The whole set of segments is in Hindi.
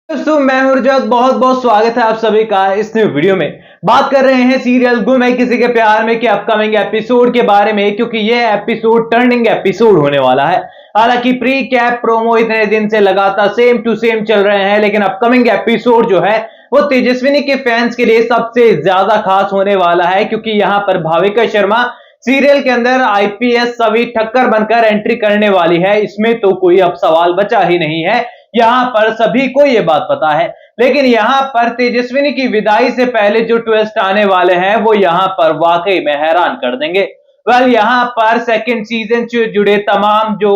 दोस्तों मैं हूं रजत। बहुत बहुत स्वागत है आप सभी का इस न्यू वीडियो में। बात कर रहे हैं सीरियल गुम है किसी के प्यार में के अपकमिंग एपिसोड के बारे में, क्योंकि ये एपिसोड टर्निंग एपिसोड होने वाला है। हालांकि प्री कैप प्रोमो इतने दिन से लगातार सेम टू सेम चल रहे हैं, लेकिन अपकमिंग एपिसोड जो है वो तेजस्विनी के फैंस के लिए सबसे ज्यादा खास होने वाला है, क्योंकि यहां पर भाविका शर्मा सीरियल के अंदर आईपीएस सभी ठक्कर बनकर एंट्री करने वाली है। इसमें तो कोई अब सवाल बचा ही नहीं है, यहां पर सभी को यह बात पता है। लेकिन यहां पर तेजस्विनी की विदाई से पहले जो ट्विस्ट आने वाले हैं वो यहां पर वाकई में हैरान कर देंगे। यहां पर सेकंड सीजन से जुड़े तमाम जो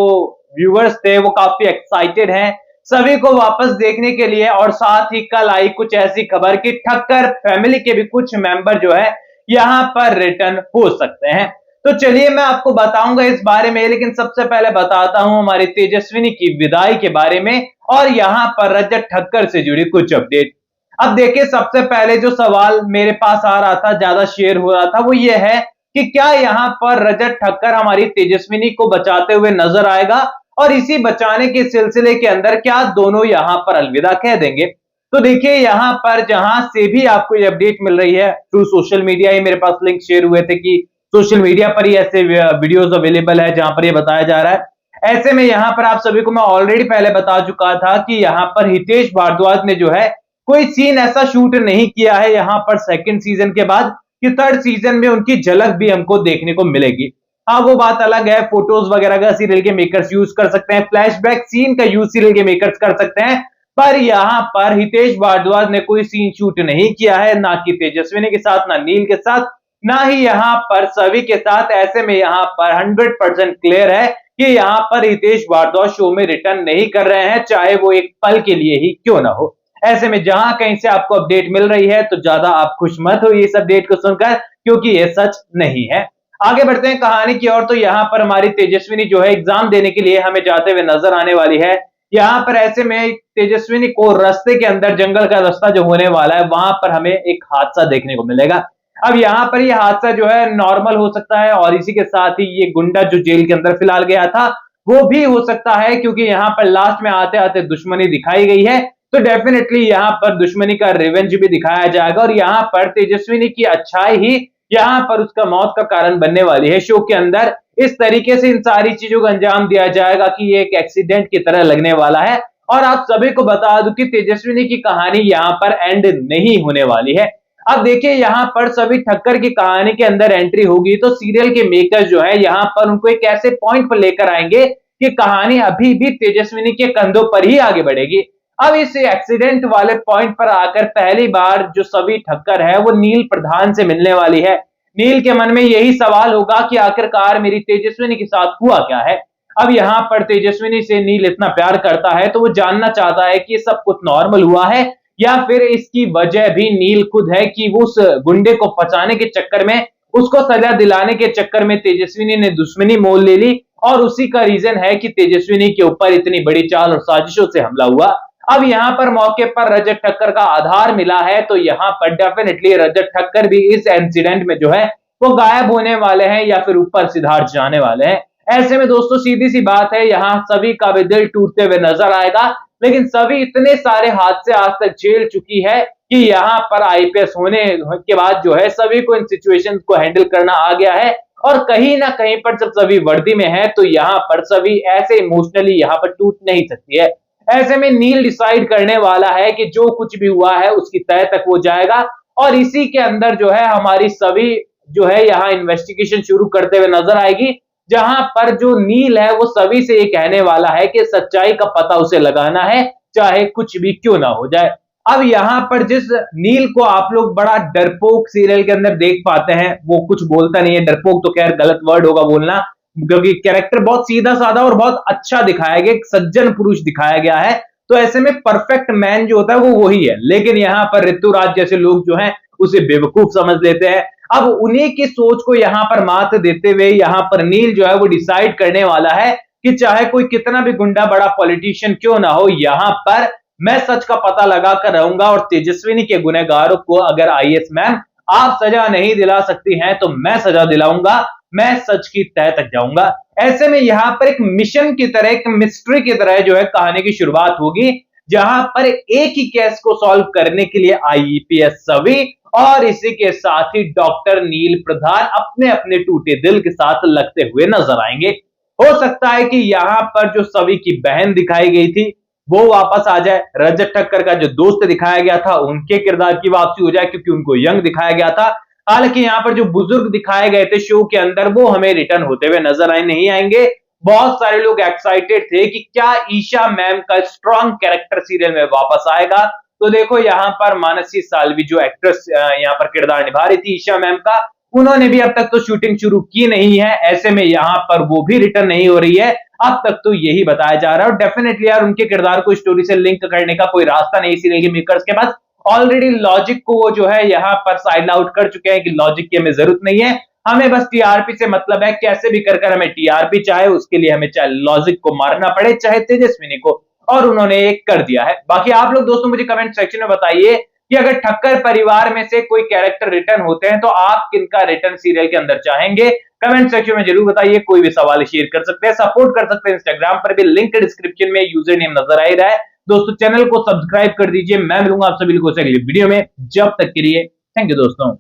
व्यूअर्स थे वो काफी एक्साइटेड हैं सभी को वापस देखने के लिए, और साथ ही कल आई कुछ ऐसी खबर कि ठक्कर फैमिली के भी कुछ मेंबर जो है यहां पर रिटर्न हो सकते हैं। तो चलिए मैं आपको बताऊंगा इस बारे में, लेकिन सबसे पहले बताता हूं हमारी तेजस्विनी की विदाई के बारे में और यहां पर रजत ठक्कर से जुड़ी कुछ अपडेट। अब देखिए, सबसे पहले जो सवाल मेरे पास आ रहा था, ज्यादा शेयर हो रहा था, वो ये है कि क्या यहां पर रजत ठक्कर हमारी तेजस्विनी को बचाते हुए नजर आएगा, और इसी बचाने के सिलसिले के अंदर क्या दोनों यहां पर अलविदा कह देंगे। तो देखिए, यहां पर जहां से भी आपको ये अपडेट मिल रही है थ्रू सोशल मीडिया, ये मेरे पास लिंक शेयर हुए थे कि सोशल मीडिया पर ही ऐसे वीडियोस अवेलेबल है जहां पर ये बताया जा रहा है। ऐसे में यहां पर आप सभी को मैं ऑलरेडी पहले बता चुका था कि यहां पर हितेश भारद्वाज ने जो है कोई सीन ऐसा शूट नहीं किया है यहां पर सेकंड सीजन के बाद कि थर्ड सीजन में उनकी झलक भी हमको देखने को मिलेगी। हाँ, वो बात अलग है, फोटोज वगैरह का सीरियल के मेकर्स यूज कर सकते हैं, फ्लैशबैक सीन का यूज सीरियल के मेकर्स कर सकते हैं, पर यहां पर हितेश भारद्वाज ने कोई सीन शूट नहीं किया है, ना कि तेजस्विनी के साथ, ना नील के साथ, ना ही यहां पर सभी के साथ। ऐसे में यहां पर 100% क्लियर है कि यहां पर हितेश भारद्वाज शो में रिटर्न नहीं कर रहे हैं, चाहे वो एक पल के लिए ही क्यों ना हो। ऐसे में जहां कहीं से आपको अपडेट मिल रही है तो ज्यादा आप खुश मत हो इस अपडेट को सुनकर, क्योंकि ये सच नहीं है। आगे बढ़ते हैं कहानी की ओर। तो यहां पर हमारी तेजस्विनी जो है एग्जाम देने के लिए हमें जाते हुए नजर आने वाली है। यहां पर ऐसे में तेजस्विनी को रास्ते के अंदर, जंगल का रास्ता जो होने वाला है, वहां पर हमें एक हादसा देखने को मिलेगा। अब यहाँ पर ये हादसा जो है नॉर्मल हो सकता है, और इसी के साथ ही ये गुंडा जो जेल के अंदर फिलहाल गया था वो भी हो सकता है, क्योंकि यहाँ पर लास्ट में आते आते दुश्मनी दिखाई गई है। तो डेफिनेटली यहाँ पर दुश्मनी का रिवेंज भी दिखाया जाएगा, और यहाँ पर तेजस्विनी की अच्छाई ही यहाँ पर उसका मौत का कारण बनने वाली है। शो के अंदर इस तरीके से इन सारी चीजों को अंजाम दिया जाएगा कि ये एक एक्सीडेंट की तरह लगने वाला है। और आप सभी को बता दूं कि तेजस्विनी की कहानी यहाँ पर एंड नहीं होने वाली है। अब देखिए, यहां पर सभी ठक्कर की कहानी के अंदर एंट्री होगी तो सीरियल के मेकर्स जो है यहां पर उनको एक ऐसे पॉइंट पर लेकर आएंगे कि कहानी अभी भी तेजस्विनी के कंधों पर ही आगे बढ़ेगी। अब इस एक्सीडेंट वाले पॉइंट पर आकर पहली बार जो सभी ठक्कर है वो नील प्रधान से मिलने वाली है। नील के मन में यही सवाल होगा कि आखिरकार मेरी तेजस्विनी के साथ हुआ क्या है। अब यहां पर तेजस्विनी से नील इतना प्यार करता है तो वो जानना चाहता है कि सब कुछ नॉर्मल हुआ है, या फिर इसकी वजह भी नील खुद है कि वो उस गुंडे को फंसाने के चक्कर में, उसको सजा दिलाने के चक्कर में तेजस्विनी ने दुश्मनी मोल ले ली, और उसी का रीजन है कि तेजस्विनी के ऊपर इतनी बड़ी चाल और साजिशों से हमला हुआ। अब यहां पर मौके पर रजत ठक्कर का आधार मिला है, तो यहां पर डेफिनेटली रजत ठक्कर भी इस इंसिडेंट में जो है वो गायब होने वाले हैं, या फिर ऊपर सिद्धार्थ जाने वाले हैं। ऐसे में दोस्तों सीधी सी बात है, यहां सभी का भी दिल टूटते हुए नजर आएगा, लेकिन सभी इतने सारे हादसे आज तक झेल चुकी है कि यहाँ पर आईपीएस होने के बाद जो है सभी को इन सिचुएशंस को हैंडल करना आ गया है। और कहीं ना कहीं पर जब सभी वर्दी में है तो यहाँ पर सभी ऐसे इमोशनली यहाँ पर टूट नहीं सकती है। ऐसे में नील डिसाइड करने वाला है कि जो कुछ भी हुआ है उसकी तह तक वो जाएगा, और इसी के अंदर जो है हमारी सभी जो है यहाँ इन्वेस्टिगेशन शुरू करते हुए नजर आएगी, जहां पर जो नील है वो सभी से ये कहने वाला है कि सच्चाई का पता उसे लगाना है, चाहे कुछ भी क्यों ना हो जाए। अब यहां पर जिस नील को आप लोग बड़ा डरपोक सीरियल के अंदर देख पाते हैं, वो कुछ बोलता नहीं है, डरपोक तो खैर गलत वर्ड होगा बोलना, क्योंकि कैरेक्टर बहुत सीधा साधा और बहुत अच्छा दिखाया गया, एक सज्जन पुरुष दिखाया गया है। तो ऐसे में परफेक्ट मैन जो होता है वो वही है, लेकिन यहाँ पर ऋतुराज जैसे लोग जो हैं उसे बेवकूफ समझ लेते हैं। अब उन्हीं की सोच को यहां पर मात देते हुए यहां पर नील जो है वो डिसाइड करने वाला है कि चाहे कोई कितना भी गुंडा बड़ा पॉलिटिशियन क्यों ना हो, यहां पर मैं सच का पता लगा कर रहूंगा, और तेजस्विनी के गुनहगारों को अगर आईएएस मैम आप सजा नहीं दिला सकती हैं तो मैं सजा दिलाऊंगा, मैं सच की तह तक जाऊंगा। ऐसे में यहां पर एक मिशन की तरह, एक मिस्ट्री की तरह जो है कहानी की शुरुआत होगी, जहां पर एक ही केस को सॉल्व करने के लिए आईपीएस सवी और इसी के साथ ही डॉक्टर नील प्रधान अपने अपने टूटे दिल के साथ लगते हुए नजर आएंगे। हो सकता है कि यहां पर जो सवी की बहन दिखाई गई थी वो वापस आ जाए, रजत ठक्कर का जो दोस्त दिखाया गया था उनके किरदार की वापसी हो जाए क्योंकि उनको यंग दिखाया गया था। हालांकि यहाँ पर जो बुजुर्ग दिखाए गए थे शो के अंदर वो हमें रिटर्न होते हुए नजर आए नहीं आएंगे। बहुत सारे लोग एक्साइटेड थे कि क्या ईशा मैम का स्ट्रॉन्ग कैरेक्टर सीरियल में वापस आएगा। तो देखो यहाँ पर मानसी साल्वी जो एक्ट्रेस यहाँ पर किरदार निभा रही थी ईशा मैम का, उन्होंने भी अब तक तो शूटिंग शुरू की नहीं है, ऐसे में यहाँ पर वो भी रिटर्न नहीं हो रही है। अब तक तो यही बताया जा रहा है और डेफिनेटली यार उनके किरदार को स्टोरी से लिंक करने का कोई रास्ता नहीं सीरियल के मेकर्स के पास। ऑलरेडी लॉजिक को वो जो है यहाँ पर साइड आउट कर चुके हैं कि लॉजिक की हमें जरूरत नहीं है, हमें बस टीआरपी से मतलब है, कैसे भी कर हमें टीआरपी चाहे उसके लिए हमें चाहे लॉजिक को मारना पड़े चाहे तेजस्विनी को, और उन्होंने एक कर दिया है। बाकी आप लोग दोस्तों मुझे कमेंट सेक्शन में बताइए कि अगर ठक्कर परिवार में से कोई कैरेक्टर रिटर्न होते हैं तो आप किनका रिटर्न सीरियल के अंदर चाहेंगे, कमेंट सेक्शन में जरूर बताइए। कोई भी सवाल शेयर कर सकते हैं, सपोर्ट कर सकते हैं, इंस्टाग्राम पर भी लिंक डिस्क्रिप्शन में यूजर नेम नजर आ ही रहा है। दोस्तों चैनल को सब्सक्राइब कर दीजिए। मैं मिलूंगा आप सभी लोगों से अगली वीडियो में, जब तक के लिए थैंक यू दोस्तों।